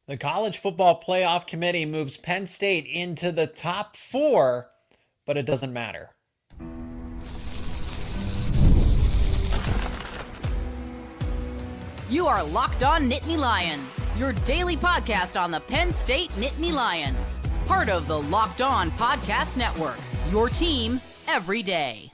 The College Football Playoff Committee moves Penn State into the top four, but it doesn't matter. You are Locked On Nittany Lions, your daily podcast on the Penn State Nittany Lions. Part of the Locked On Podcast Network, your team every day.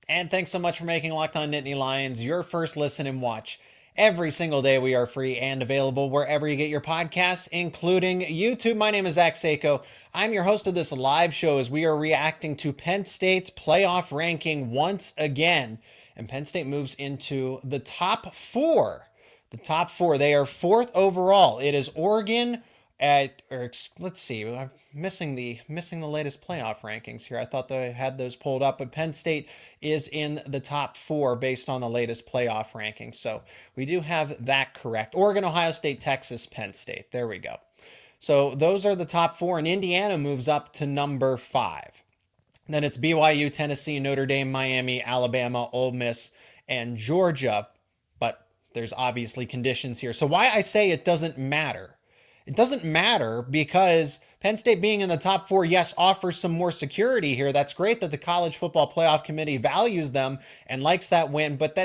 And thanks so much for making Locked On Nittany Lions your first listen and watch. Every single day we are free and available wherever you get your podcasts, including YouTube. My name is Zach Sako. I'm your host of this live show as we are reacting to Penn State's playoff ranking once again. And Penn State moves into the top four. The top four. They are fourth overall. It is Oregon let's see. I'm missing the latest playoff rankings here. I thought they had those pulled up, but Penn State is in the top four based on the latest playoff rankings. So we do have that correct. Oregon, Ohio State, Texas, Penn State. There we go. So those are the top four, and Indiana moves up to number 5. Then it's BYU, Tennessee, Notre Dame, Miami, Alabama, Ole Miss, and Georgia. But there's obviously conditions here. So why I say it doesn't matter. It doesn't matter because Penn State being in the top 4, yes, offers some more security here. That's great that the College Football Playoff Committee values them and likes that win. But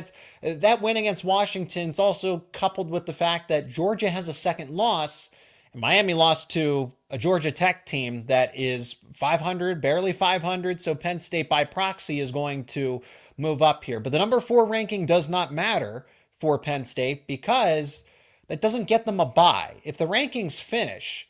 that win against Washington is also coupled with the fact that Georgia has a second loss. Miami lost to a Georgia Tech team that is 500, barely 500. So Penn State by proxy is going to move up here. But the number 4 ranking does not matter for Penn State because that doesn't get them a bye. If the rankings finish,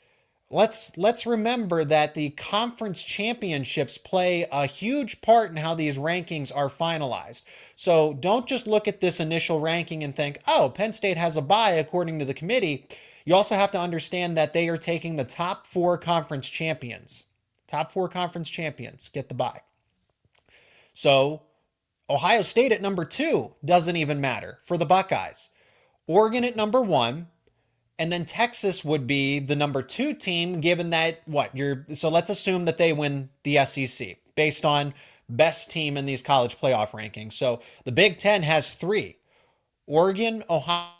let's remember that the conference championships play a huge part in how these rankings are finalized. So don't just look at this initial ranking and think, oh, Penn State has a bye according to the committee. You also have to understand that they are taking the top 4 conference champions. Top 4 conference champions get the bye. So Ohio State at number 2 doesn't even matter for the Buckeyes. Oregon at number 1, and then Texas would be the number 2 team, given that so let's assume that they win the SEC based on best team in these college playoff rankings. So the Big Ten has 3: Oregon, Ohio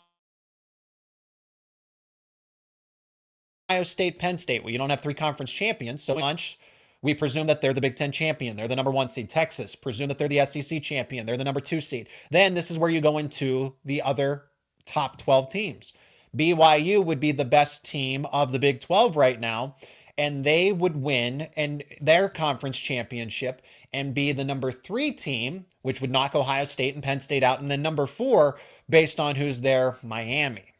State, Penn State. Well, you don't have 3 conference champions, so lunch, we presume that they're the Big Ten champion. They're the number 1 seed. Texas, presume that they're the SEC champion. They're the number 2 seed. Then this is where you go into the other top 12 teams. BYU would be the best team of the Big 12 right now, and they would win and their conference championship and be the number 3 team, which would knock Ohio State and Penn State out, and then number 4 based on who's there, Miami.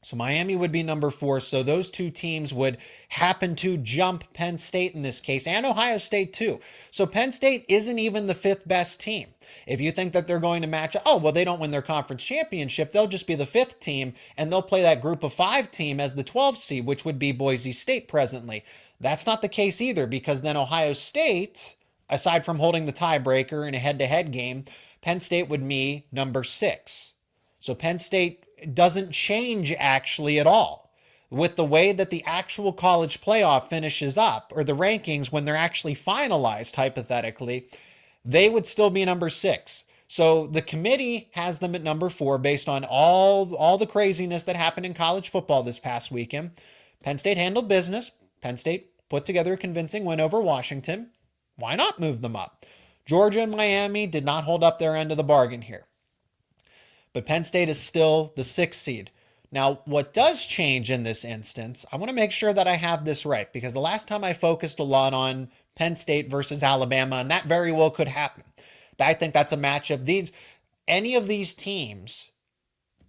So Miami would be number 4. So those 2 teams would happen to jump Penn State in this case, and Ohio State too. So Penn State isn't even the 5th best team. If you think that they're going to match, they don't win their conference championship, they'll just be the 5th team, and they'll play that group of 5 team as the 12th seed, which would be Boise State presently. That's not the case either, because then Ohio State, aside from holding the tiebreaker in a head-to-head game, Penn State would be number 6. So Penn State doesn't change actually at all with the way that the actual college playoff finishes up, or the rankings when they're actually finalized. Hypothetically, they would still be number 6. So the committee has them at number 4 based on all the craziness that happened in college football this past weekend. Penn State handled business. Penn State put together a convincing win over Washington. Why not move them up? Georgia and Miami did not hold up their end of the bargain here. But Penn State is still the 6th seed. Now, what does change in this instance, I want to make sure that I have this right, because the last time I focused a lot on Penn State versus Alabama, and that very well could happen. I think that's a matchup. Any of these teams,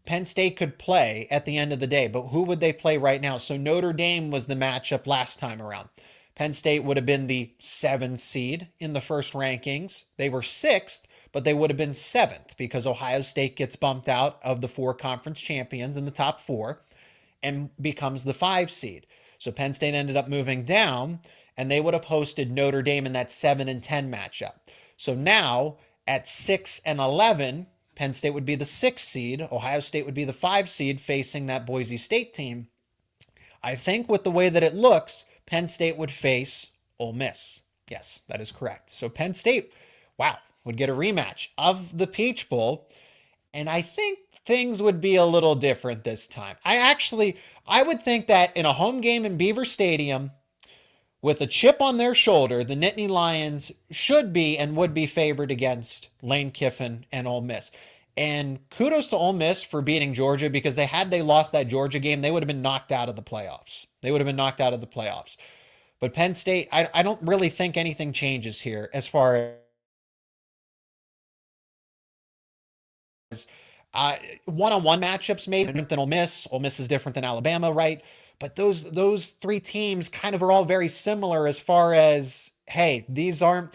Penn State could play at the end of the day, but who would they play right now? So Notre Dame was the matchup last time around. Penn State would have been the 7th seed in the first rankings. They were 6th, but they would have been 7th because Ohio State gets bumped out of the 4 conference champions in the top 4 and becomes the 5 seed. So Penn State ended up moving down, and they would have hosted Notre Dame in that 7 and 10 matchup. So now at 6 and 11, Penn State would be the 6th seed. Ohio State would be the 5 seed facing that Boise State team. I think with the way that it looks, Penn State would face Ole Miss. Yes, that is correct. So Penn State, would get a rematch of the Peach Bowl. And I think things would be a little different this time. I would think that in a home game in Beaver Stadium, with a chip on their shoulder, the Nittany Lions should be and would be favored against Lane Kiffin and Ole Miss. And kudos to Ole Miss for beating Georgia, because had they lost that Georgia game, they would have been knocked out of the playoffs. But Penn State, I don't really think anything changes here as far as one-on-one matchups, maybe different than Ole Miss. Ole Miss is different than Alabama, right? But those three teams kind of are all very similar as far as, hey, these are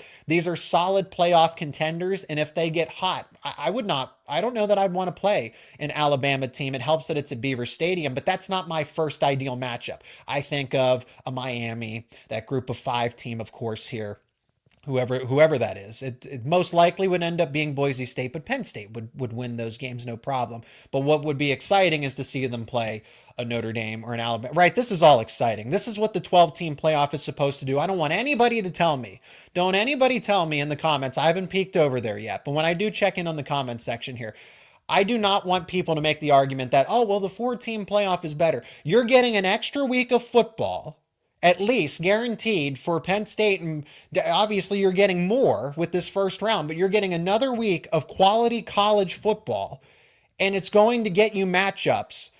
solid playoff contenders, and if they get hot, I don't know that I'd want to play an Alabama team. It helps that it's at Beaver Stadium, but that's not my first ideal matchup. I think of a Miami, that group of 5 team, of course, here. Whoever that is, it most likely would end up being Boise State, but Penn State would win those games, no problem. But what would be exciting is to see them play a Notre Dame or an Alabama. Right, this is all exciting. This is what the 12-team playoff is supposed to do. I don't want anybody to tell me. Don't anybody tell me in the comments. I haven't peeked over there yet, but when I do check in on the comment section here, I do not want people to make the argument that, oh, well, the 4-team playoff is better. You're getting an extra week of football, at least guaranteed, for Penn State, and obviously you're getting more with this first round, but you're getting another week of quality college football, and it's going to get you matchups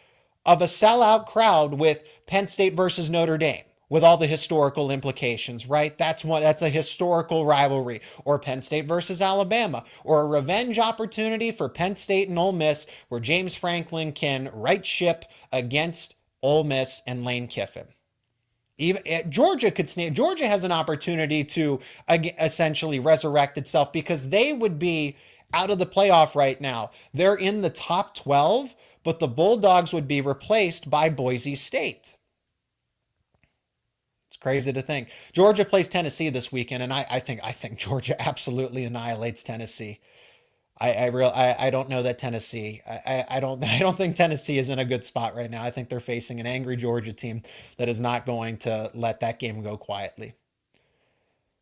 of a sellout crowd with Penn State versus Notre Dame, with all the historical implications, right? That's a historical rivalry. Or Penn State versus Alabama, or a revenge opportunity for Penn State and Ole Miss, where James Franklin can right ship against Ole Miss and Lane Kiffin. Even Georgia has an opportunity to essentially resurrect itself, because they would be out of the playoff right now. They're in the top 12, but the Bulldogs would be replaced by Boise State. It's crazy to think. Georgia plays Tennessee this weekend, and I think Georgia absolutely annihilates Tennessee. I don't know that Tennessee. I don't think Tennessee is in a good spot right now. I think they're facing an angry Georgia team that is not going to let that game go quietly.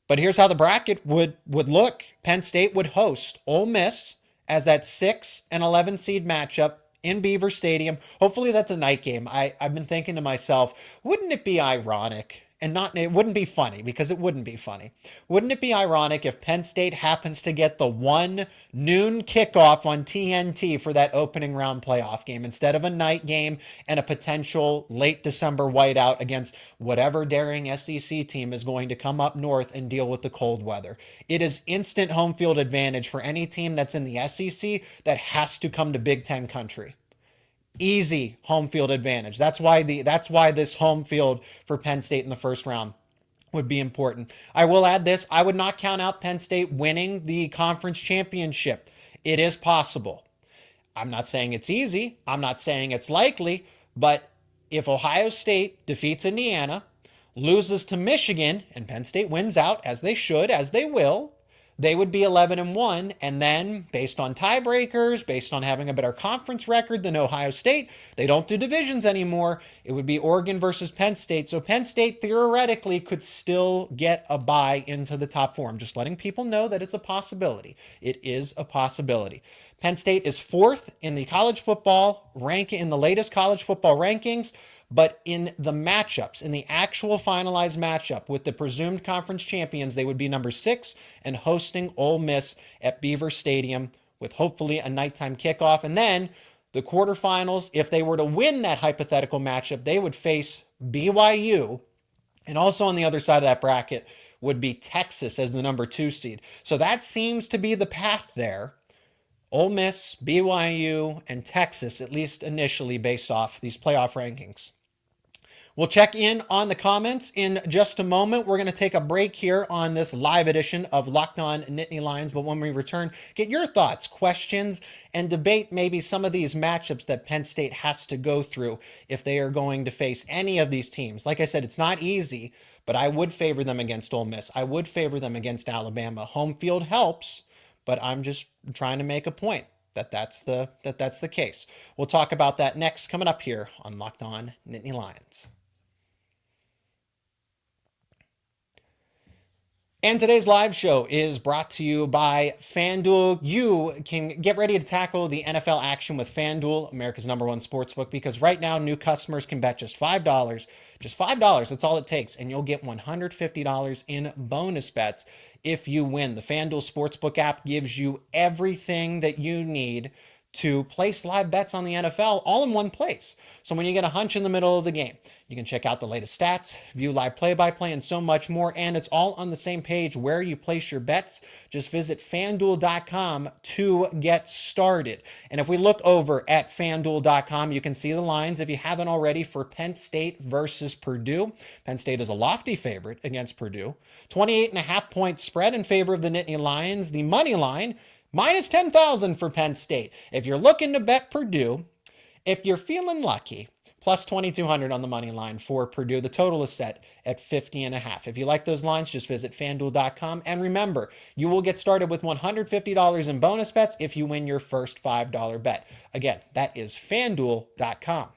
But here's how the bracket would look. Penn State would host Ole Miss as that 6 and 11 seed matchup in Beaver Stadium. Hopefully that's a night game. I've been thinking to myself, wouldn't it be ironic? And it wouldn't be funny, because it wouldn't be funny. Wouldn't it be ironic if Penn State happens to get the 1 noon kickoff on TNT for that opening round playoff game, instead of a night game and a potential late December whiteout against whatever daring SEC team is going to come up north and deal with the cold weather? It is instant home field advantage for any team that's in the SEC that has to come to Big Ten country. Easy home field advantage. That's why this home field for Penn State in the first round would be important. I will add this. I would not count out Penn State winning the conference championship. It is possible. I'm not saying it's easy. I'm not saying it's likely. But if Ohio State defeats Indiana, loses to Michigan, and Penn State wins out, as they should, as they will, they would be 11-1, and then based on tiebreakers, based on having a better conference record than Ohio State, they don't do divisions anymore. It would be Oregon versus Penn State. So Penn State theoretically could still get a bye into the top 4. I'm just letting people know that it's a possibility. It is a possibility. Penn State is 4th in the college football in the latest college football rankings. But in the matchups, in the actual finalized matchup with the presumed conference champions, they would be number 6 and hosting Ole Miss at Beaver Stadium with hopefully a nighttime kickoff. And then the quarterfinals, if they were to win that hypothetical matchup, they would face BYU. And also on the other side of that bracket would be Texas as the number 2 seed. So that seems to be the path there. Ole Miss, BYU, and Texas, at least initially based off these playoff rankings. We'll check in on the comments in just a moment. We're going to take a break here on this live edition of Locked On Nittany Lions. But when we return, get your thoughts, questions, and debate maybe some of these matchups that Penn State has to go through if they are going to face any of these teams. Like I said, it's not easy, but I would favor them against Ole Miss. I would favor them against Alabama. Home field helps, but I'm just trying to make a point that's the case. We'll talk about that next, coming up here on Locked On Nittany Lions. And today's live show is brought to you by FanDuel. You can get ready to tackle the NFL action with FanDuel, America's #1 sportsbook, because right now new customers can bet just $5. Just $5, that's all it takes, and you'll get $150 in bonus bets if you win. The FanDuel Sportsbook app gives you everything that you need to place live bets on the NFL all in one place. So when you get a hunch in the middle of the game, you can check out the latest stats, view live play-by-play, and so much more. And it's all on the same page where you place your bets. Just visit FanDuel.com to get started. And if we look over at FanDuel.com, you can see the lines, if you haven't already, for Penn State versus Purdue. Penn State is a lofty favorite against Purdue. 28.5-point spread in favor of the Nittany Lions. The money line, minus 10,000 for Penn State. If you're looking to bet Purdue, if you're feeling lucky, plus 2,200 on the money line for Purdue. The total is set at 50.5. If you like those lines, just visit FanDuel.com. And remember, you will get started with $150 in bonus bets if you win your first $5 bet. Again, that is FanDuel.com.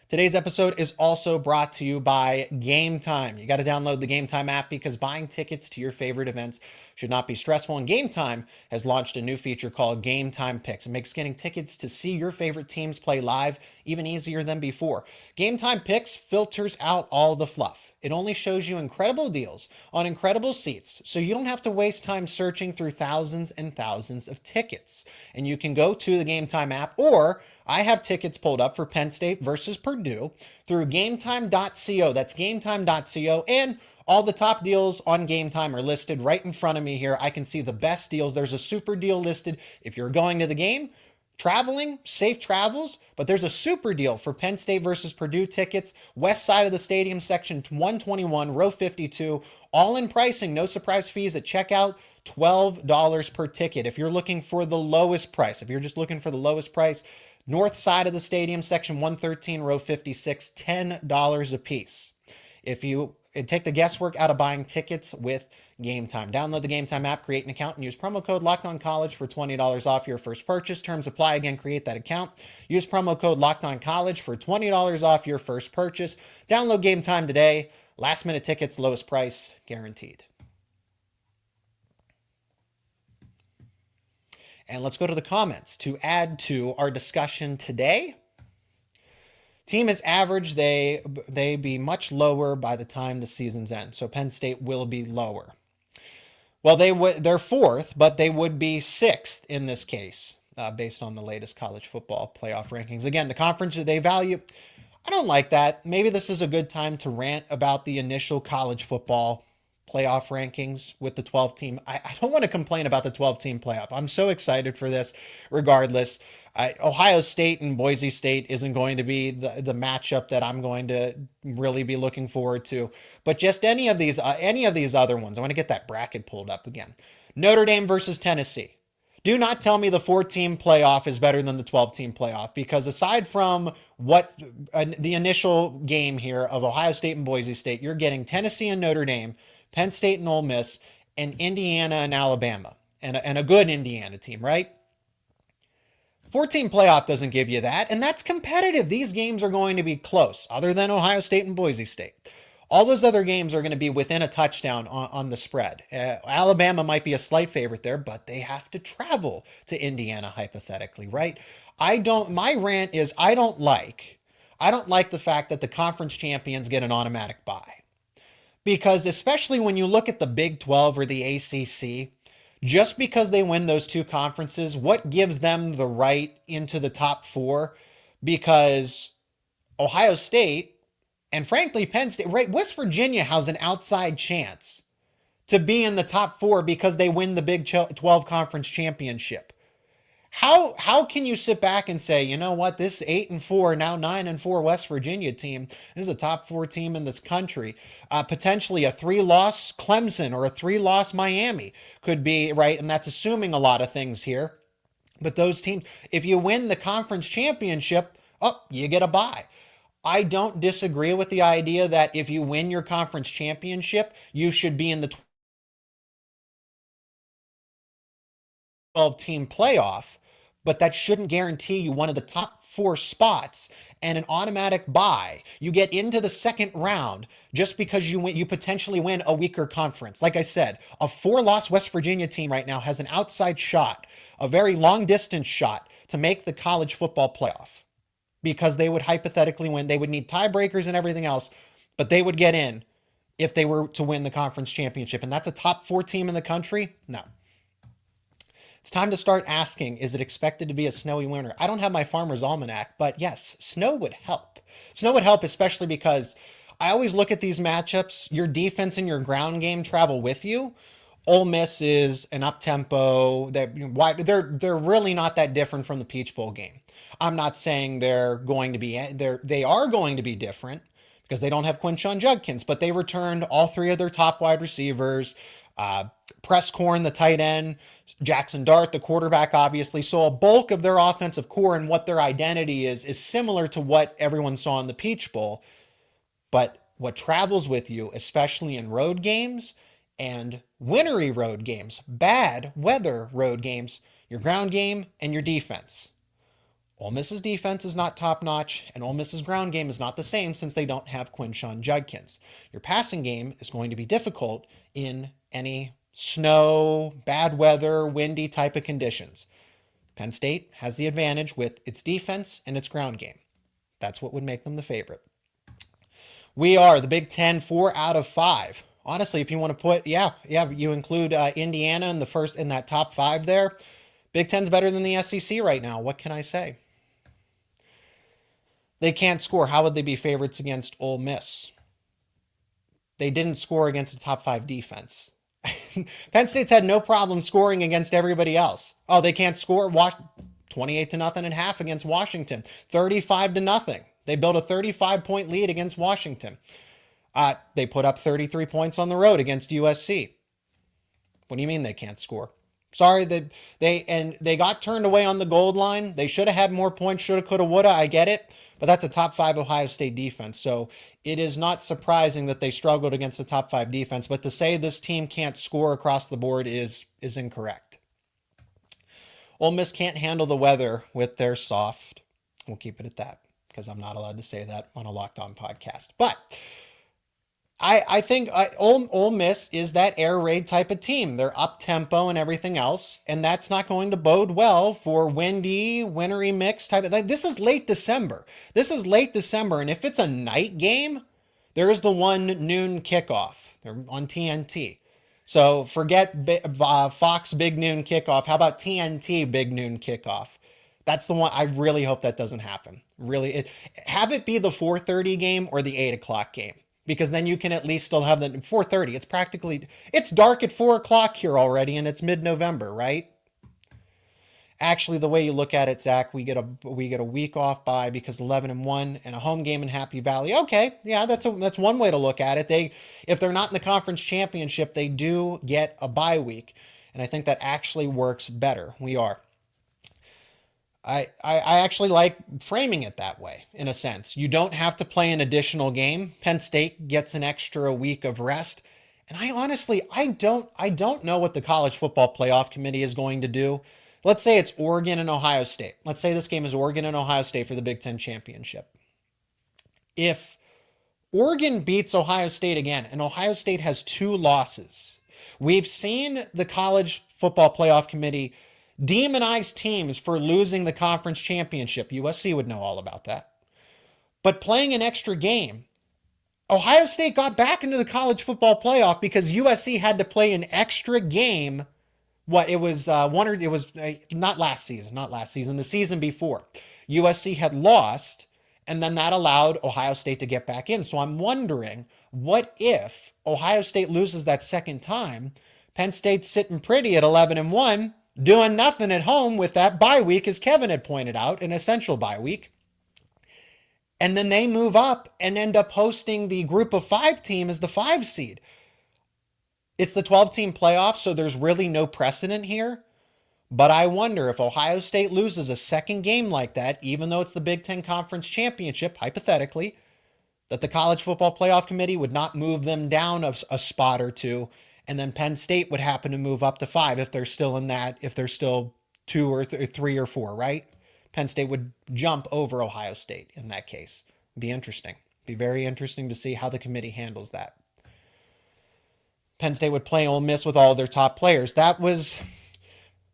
Today's episode is also brought to you by Gametime. You got to download the Gametime app because buying tickets to your favorite events should not be stressful. And Gametime has launched a new feature called Gametime Picks. It makes getting tickets to see your favorite teams play live even easier than before. Gametime Picks filters out all the fluff. It only shows you incredible deals on incredible seats, so you don't have to waste time searching through thousands and thousands of tickets. And you can go to the Gametime app, or I have tickets pulled up for Penn State versus Purdue through Gametime.co. That's Gametime.co, and all the top deals on Gametime are listed right in front of me here. I can see the best deals. There's a super deal listed if you're going to the game. Traveling, safe travels, but there's a super deal for Penn State versus Purdue tickets, west side of the stadium, section 121, row 52, all in pricing, no surprise fees at checkout, $12 per ticket. If you're looking for the lowest price, if you're just looking for the lowest price, north side of the stadium, section 113, row 56, $10 a piece. If you take the guesswork out of buying tickets with Gametime. Download the Gametime app, create an account, and use promo code LOCKEDONCollege for $20 off your first purchase. Terms apply. Again, create that account. Use promo code LOCKEDONCollege for $20 off your first purchase. Download Gametime today. Last minute tickets, lowest price, guaranteed. And let's go to the comments to add to our discussion today. Team is average. They be much lower by the time the season's end. So Penn State will be lower. Well, they're fourth, but they would be sixth in this case, based on the latest college football playoff rankings. Again, the conference they value, I don't like that. Maybe this is a good time to rant about the initial college football playoff rankings with the 12 team. I don't want to complain about the 12 team playoff. I'm so excited for this regardless. Ohio State and Boise State isn't going to be the matchup that I'm going to really be looking forward to, but just any of these other ones. I want to get that bracket pulled up again. Notre Dame versus Tennessee. Do not tell me the 4-team playoff is better than the 12-team playoff, because aside from what the initial game here of Ohio State and Boise State, you're getting Tennessee and Notre Dame, Penn State and Ole Miss, and Indiana and Alabama, and a good Indiana team, right? 4-team playoff doesn't give you that, and that's competitive. These games are going to be close, other than Ohio State and Boise State. All those other games are going to be within a touchdown on the spread. Alabama might be a slight favorite there, but they have to travel to Indiana, hypothetically, right? My rant is I don't like the fact that the conference champions get an automatic bye. Because especially when you look at the Big 12 or the ACC, just because they win those two conferences, what gives them the right into the top 4? Because Ohio State and frankly Penn State, right? West Virginia has an outside chance to be in the top 4 because they win the Big 12 conference championship. How can you sit back and say, you know what, this 8-4, now 9-4 West Virginia team is a top 4 team in this country. Potentially a 3-loss Clemson or a 3-loss Miami could be, right? And that's assuming a lot of things here. But those teams, if you win the conference championship, you get a bye. I don't disagree with the idea that if you win your conference championship, you should be in the 12-team playoff. But that shouldn't guarantee you one of the top four spots and an automatic bye. You get into the second round just because you potentially win a weaker conference. Like I said, a 4-loss West Virginia team right now has an outside shot, a very long distance shot to make the college football playoff because they would hypothetically win. They would need tiebreakers and everything else, but they would get in if they were to win the conference championship. And that's a top 4 team in the country? No. It's time to start asking, is it expected to be a snowy winter? I don't have my farmer's almanac, but yes, snow would help. Snow would help, especially because I always look at these matchups. Your defense and your ground game travel with you. Ole Miss is an up-tempo. They're really not that different from the Peach Bowl game. I'm not saying they are going to be different because they don't have Quinshon Judkins, but they returned all 3 of their top wide receivers, Presscorn, the tight end, Jackson Dart, the quarterback, obviously. So a bulk of their offensive core and what their identity is similar to what everyone saw in the Peach Bowl. But what travels with you, especially in road games and wintry road games, bad weather road games, your ground game and your defense. Ole Miss's defense is not top-notch, and Ole Miss's ground game is not the same since they don't have Quinshon Judkins. Your passing game is going to be difficult in any snow, bad weather, windy type of conditions. Penn State has the advantage with its defense and its ground game. That's what would make them the favorite. We are the Big Ten 4 out of 5. Honestly, if you want to put, you include Indiana in that top 5 there. Big Ten's better than the SEC right now. What can I say? They can't score. How would they be favorites against Ole Miss? They didn't score against a top 5 defense. Penn State's had no problem scoring against everybody else. Oh, they can't score. 28-0 at half against Washington. 35-0. They built a 35-point lead against Washington. They put up 33 points on the road against USC. What do you mean they can't score? Sorry, they got turned away on the goal line. They should have had more points, shoulda, coulda, woulda. I get it. But that's a top 5 Ohio State defense. So it is not surprising that they struggled against the top 5 defense. But to say this team can't score across the board is incorrect. Ole Miss can't handle the weather with their soft. We'll keep it at that because I'm not allowed to say that on a Locked On podcast. But I think Ole Miss is that air raid type of team. They're up-tempo and everything else, and that's not going to bode well for windy, wintry mix type of thing. This is late December. And if it's a night game, there is the 1 noon kickoff. They're on TNT. So forget Fox Big Noon kickoff. How about TNT Big Noon kickoff? That's the one. I really hope that doesn't happen. Really, have it be the 4:30 game or the 8 o'clock game. Because then you can at least still have the 4:30. It's dark at 4 o'clock here already, and it's mid-November, right? Actually, the way you look at it, Zach, we get a week off by because 11-1 and a home game in Happy Valley. Okay, yeah, that's one way to look at it. If they're not in the conference championship, they do get a bye week, and I think that actually works better. We are. I actually like framing it that way, in a sense. You don't have to play an additional game. Penn State gets an extra week of rest. And I don't know what the College Football Playoff Committee is going to do. Let's say it's Oregon and Ohio State. Let's say this game is Oregon and Ohio State for the Big Ten championship. If Oregon beats Ohio State again, and Ohio State has 2 losses, we've seen the College Football Playoff Committee demonize teams for losing the conference championship. USC would know all about that. But playing an extra game, Ohio State got back into the college football playoff because USC had to play an extra game. Not last season, the season before. USC had lost, and then that allowed Ohio State to get back in. So I'm wondering, what if Ohio State loses that second time? Penn State's sitting pretty at 11-1, doing nothing at home with that bye week, as Kevin had pointed out, an essential bye week. And then they move up and end up hosting the group of 5 team as the 5 seed. It's the 12-team playoff, so there's really no precedent here. But I wonder if Ohio State loses a second game like that, even though it's the Big Ten Conference Championship, hypothetically, that the College Football Playoff Committee would not move them down a spot or 2, and then Penn State would happen to move up to 5 if they're still 2 or 3 or 4, right? Penn State would jump over Ohio State in that case. Be interesting. Be very interesting to see how the committee handles that. Penn State would play Ole Miss with all their top players. That was,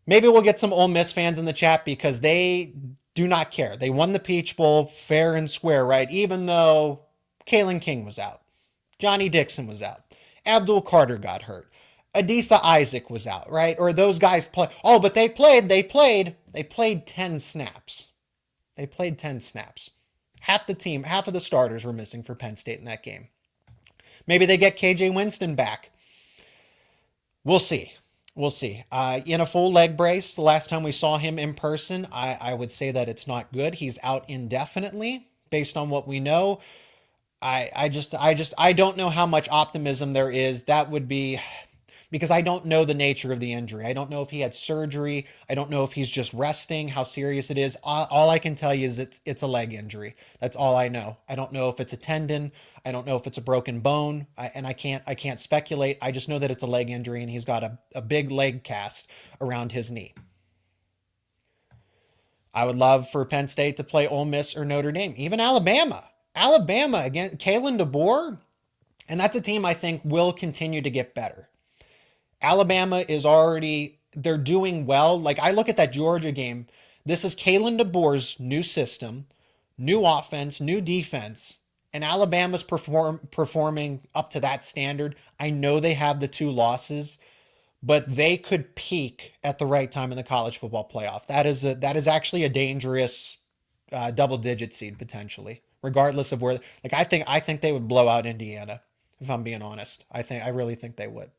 maybe we'll get some Ole Miss fans in the chat because they do not care. They won the Peach Bowl fair and square, right? Even though Kalen King was out. Johnny Dixon was out. Abdul Carter got hurt. Adisa Isaac was out, right? Or those guys play. Oh, but they played 10 snaps. They played 10 snaps. Half the team, half of the starters were missing for Penn State in that game. Maybe they get KJ Winston back. We'll see. We'll see. In a full leg brace, the last time we saw him in person, I would say that it's not good. He's out indefinitely based on what we know. I don't know how much optimism there is. That would be because I don't know the nature of the injury. I don't know if he had surgery. I don't know if he's just resting, how serious it is. All I can tell you is it's a leg injury. That's all I know. I don't know if it's a tendon. I don't know if it's a broken bone. I can't speculate. I just know that it's a leg injury and he's got a big leg cast around his knee. I would love for Penn State to play Ole Miss or Notre Dame, even Alabama. Alabama, again, Kalen DeBoer, and that's a team I think will continue to get better. Alabama is already, they're doing well. Like, I look at that Georgia game. This is Kalen DeBoer's new system, new offense, new defense, and Alabama's performing up to that standard. I know they have the 2 losses, but they could peak at the right time in the college football playoff. That is actually a dangerous double-digit seed potentially, regardless of where. Like, I think they would blow out Indiana, if I'm being honest. I really think they would.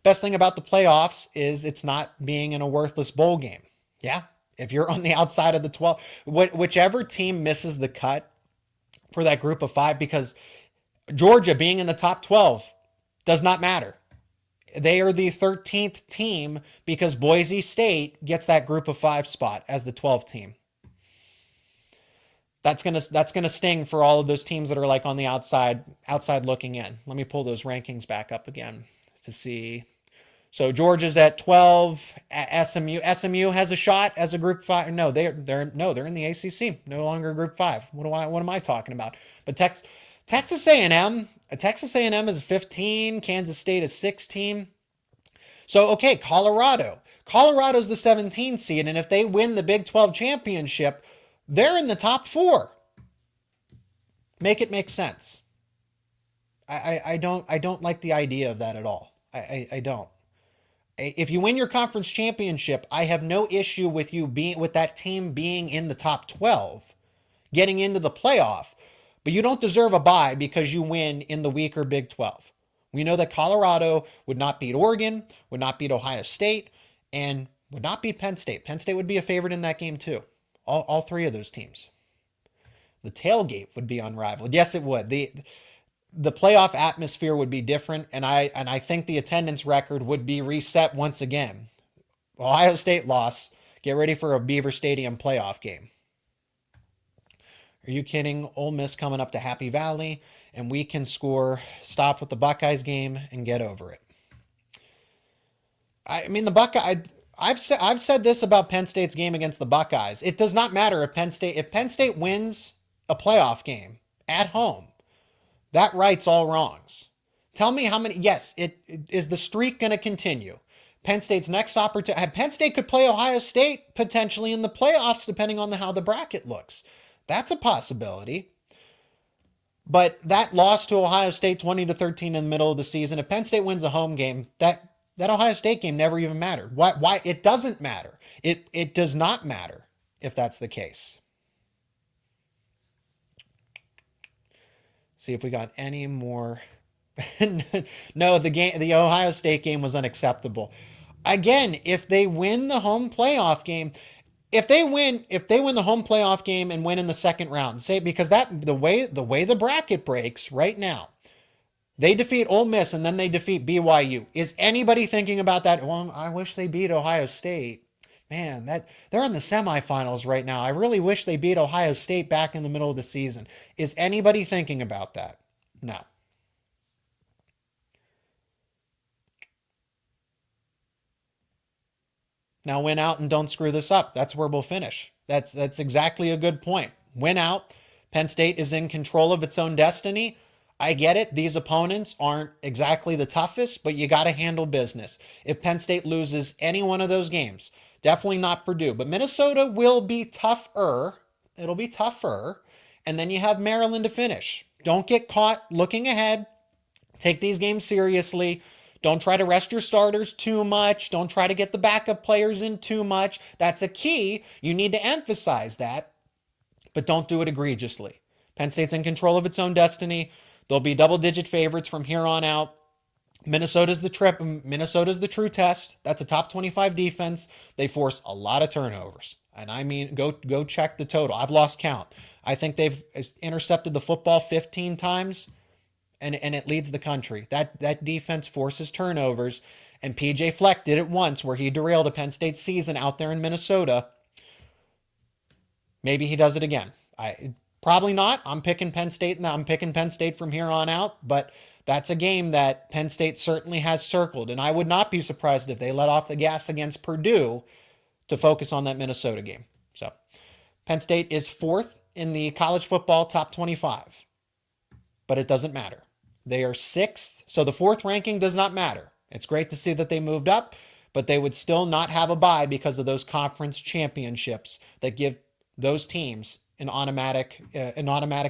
Best thing about the playoffs is it's not being in a worthless bowl game. Yeah, if you're on the outside of the 12, whichever team misses the cut for that group of 5, because Georgia being in the top 12 does not matter. They are the 13th team because Boise State gets that group of 5 spot as the 12th team. That's gonna sting for all of those teams that are like on the outside looking in. Let me pull those rankings back up again to see. So Georgia's at 12. SMU has a shot as a group 5. No, they're in the ACC. No longer group 5. What am I talking about? But Texas A&M is 15. Kansas State is 16. So okay, Colorado's the 17 seed, and if they win the Big 12 championship, they're in the top 4. Make it make sense. I don't like the idea of that at all. I don't. If you win your conference championship, I have no issue with with that team being in the top 12, getting into the playoff, but you don't deserve a bye because you win in the weaker Big 12. We know that Colorado would not beat Oregon, would not beat Ohio State, and would not beat Penn State. Penn State would be a favorite in that game too. All 3 of those teams. The tailgate would be unrivaled. Yes, it would. The playoff atmosphere would be different, and I think the attendance record would be reset once again. Ohio State loss. Get ready for a Beaver Stadium playoff game. Are you kidding? Ole Miss coming up to Happy Valley, and we can score, stop with the Buckeyes game, and get over it. I mean, the Buckeyes. I've said this about Penn State's game against the Buckeyes. It does not matter if Penn State wins a playoff game at home. That rights all wrongs. Tell me how many. Yes, is the streak going to continue? Penn State's next opportunity. Penn State could play Ohio State potentially in the playoffs, depending on how the bracket looks. That's a possibility. But that loss to Ohio State 20-13 in the middle of the season, if Penn State wins a home game, that Ohio State game never even mattered. Why? It doesn't matter. It does not matter if that's the case. See if we got any more. No, the Ohio State game was unacceptable. Again, if they win the home playoff game, if they win the home playoff game and win in the second round, say, because the way the bracket breaks right now, they defeat Ole Miss and then they defeat BYU. Is anybody thinking about that? Well, I wish they beat Ohio State. Man, they're in the semifinals right now. I really wish they beat Ohio State back in the middle of the season. Is anybody thinking about that? No. Now win out and don't screw this up. That's where we'll finish. That's exactly a good point. Win out. Penn State is in control of its own destiny. I get it. These opponents aren't exactly the toughest, but you got to handle business. If Penn State loses any one of those games, definitely not Purdue, but Minnesota will be tougher. It'll be tougher. And then you have Maryland to finish. Don't get caught looking ahead. Take these games seriously. Don't try to rest your starters too much. Don't try to get the backup players in too much. That's a key. You need to emphasize that, but don't do it egregiously. Penn State's in control of its own destiny. They'll be double-digit favorites from here on out. Minnesota's the true test. That's a top 25 defense. They force a lot of turnovers. And I mean, go check the total. I've lost count. I think they've intercepted the football 15 times, and it leads the country. That defense forces turnovers, and PJ Fleck did it once where he derailed a Penn State season out there in Minnesota. Maybe he does it again. Probably not. I'm picking Penn State, and I'm picking Penn State from here on out, but that's a game that Penn State certainly has circled, and I would not be surprised if they let off the gas against Purdue to focus on that Minnesota game. So Penn State is 4th in the college football top 25, but it doesn't matter. They are 6th, so the 4th ranking does not matter. It's great to see that they moved up, but they would still not have a bye because of those conference championships that give those teams an automatic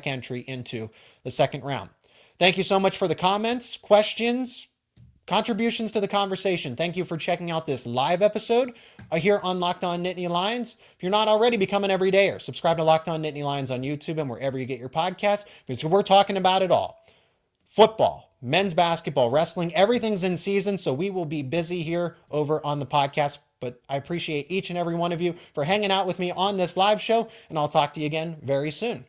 entry into the second round. Thank you so much for the comments, questions, contributions to the conversation. Thank you for checking out this live episode here on Locked On Nittany Lions. If you're not already, become an everydayer. Subscribe to Locked On Nittany Lions on YouTube and wherever you get your podcasts, because we're talking about it all. Football, men's basketball, wrestling, everything's in season, so we will be busy here over on the podcast. But I appreciate each and every one of you for hanging out with me on this live show, and I'll talk to you again very soon.